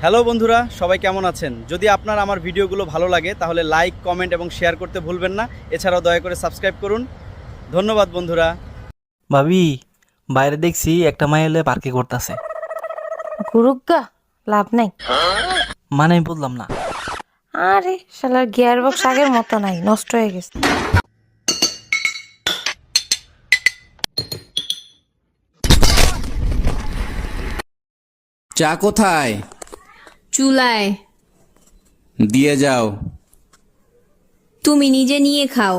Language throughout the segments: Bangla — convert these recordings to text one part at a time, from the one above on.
হ্যালো বন্ধুরা, সবাই কেমন আছেন? যদি আপনার আমার ভিডিওগুলো ভালো লাগে তাহলে লাইক, কমেন্ট এবং শেয়ার করতে ভুলবেন না। এছাড়াও দয়া করে সাবস্ক্রাইব করুন। ধন্যবাদ বন্ধুরা। ভাবি, বাইরে দেখছি একটা মাইল পার্কে করতেছে। গুরুগা লাভ নাই। মানে আমি বললাম না। আরে শালার গিয়ার বক্স আগের মতো নাই, নষ্ট হয়ে গেছে। চা কোথায়? চুলায়। দিয়ে যাও। তুমি নিজে নিয়ে খাও।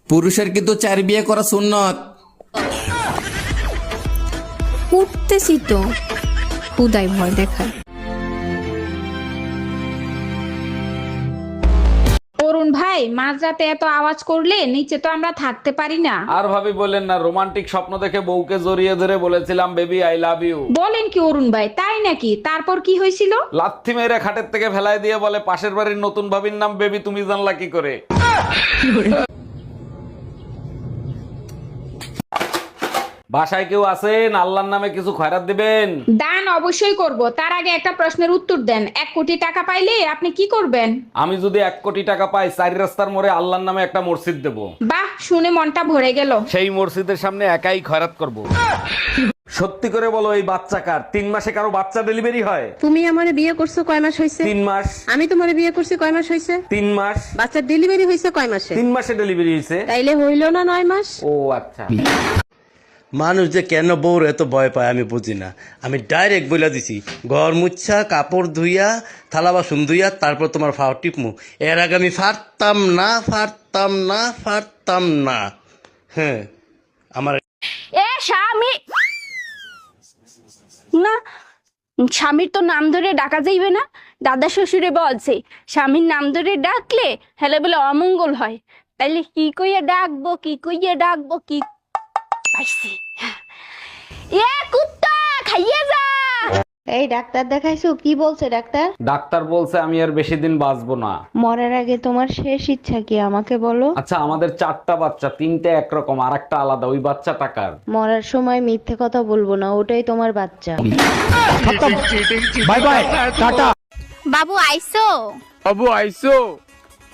পুরুষের কিন্তু 4 বিয়ে করা সুন্নত। উঠতেছি তো, খুদাই ভয় দেখায়। অরুণ ভাই, মাঝরাতে এত আওয়াজ করলে নিচে তো আমরা থাকতে পারি না। আর ভাবি বলেন না, রোমান্টিক স্বপ্ন দেখে বউকে জড়িয়ে ধরে বলেছিলাম বেবি আই লাভ ইউ। বলেন কি অরুণ ভাই, তাই নাকি? তারপর কি হয়েছিল? লাথি মেরে খাটের থেকে ফেলায় দিয়ে বলে পাশের বাড়ির নতুন ভাবির নাম বেবি, তুমি জানলা কি করে? বাসায় কেউ আছেন? আল্লাহর নামে কিছু খয়রাত দিবেন। দান অবশ্যই করব, তার আগে একটা প্রশ্নের উত্তর দেন। 1 কোটি টাকা পাইলে আপনি কি করবেন? আমি যদি 1 কোটি টাকা পাই, 4 রাস্তার মোড়ে আল্লাহর নামে একটা মসজিদ দেব। বাহ, শুনে মনটা ভরে গেল। সেই মসজিদের সামনে একাই খয়রাত করব। সত্যি করে বলো, এই বাচ্চা কার? 3 মাসে কারো বাচ্চা ডেলিভারি হয়? তুমি আমারে বিয়ে করছো কয় মাস হইছে? 3 মাস। আমি তোমারে বিয়ে করছি কয় মাস হইছে? 3 মাস। বাচ্চার ডেলিভারি হইছে কয় মাসে? 3 মাসে ডেলিভারি হয়েছে। তাইলে হইল না 9 মাস? ও আচ্ছা। মানুষ যে কেন বউর এত ভয় পায় আমি বুঝি না। আমি ডাইরেক্ট বলে দিছি, ঘর মুচ্ছা, কাপড় ধুইয়া, থালা বাসন ধুইয়া তারপর তোমার ফাও টিপমু। এর আগে আমি ফারতাম না। হ্যাঁ, আমার এ স্বামী না, স্বামীর তো নাম ধরে ডাকা যাইবে না। দাদা শ্বশুরে বলছে স্বামীর নাম ধরে ডাকলে হেলে বলে অমঙ্গল হয়। তাইলে কি কইয়া ডাকবো কি পাইছি। এ কুত্তা খাইয়ে যা। এই ডাক্তার দেখাইছো? কি বলছে ডাক্তার? ডাক্তার বলছে আমি আর বেশি দিন বাঁচবো না। মরার আগে তোমার শেষ ইচ্ছা কি আমাকে বলো? আচ্ছা, আমাদের 4টা বাচ্চা, 3টে একরকম আর একটা আলাদা। ওই বাচ্চা টাকার। মরার সময় মিথ্যে কথা বলবো না, ওটাই তোমার বাচ্চা। Bye bye, tata. বাবু আইসো? বাবু আইসো?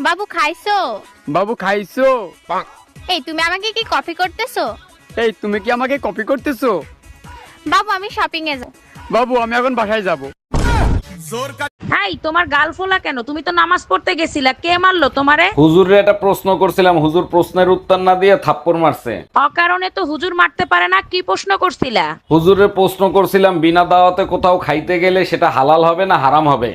বাবু খাইছো? বাবু খাইছো? এই তুমি আমাকে কি কফি করতেছো? এই তুমি কি আমাকে কপি করতেছো? বাবু আমি শপিং এ যাব। বাবু আমি এখন বাসায় যাব। এই তোমার গাল ফোলা কেন? তুমি তো নামাজ পড়তে গেছিলা, কে মারলো তোমারে? হুজুরে একটা প্রশ্ন করছিলাম, হুজুর প্রশ্নের উত্তর না দিয়ে থাপ্পড় মারছে। অকারণে তো হুজুর মারতে পারে না। কি প্রশ্ন করছিলা? হুজুরে প্রশ্ন করছিলাম, বিনা দাওয়াতে কোথাও খাইতে গেলে সেটা হালাল হবে না হারাম হবে?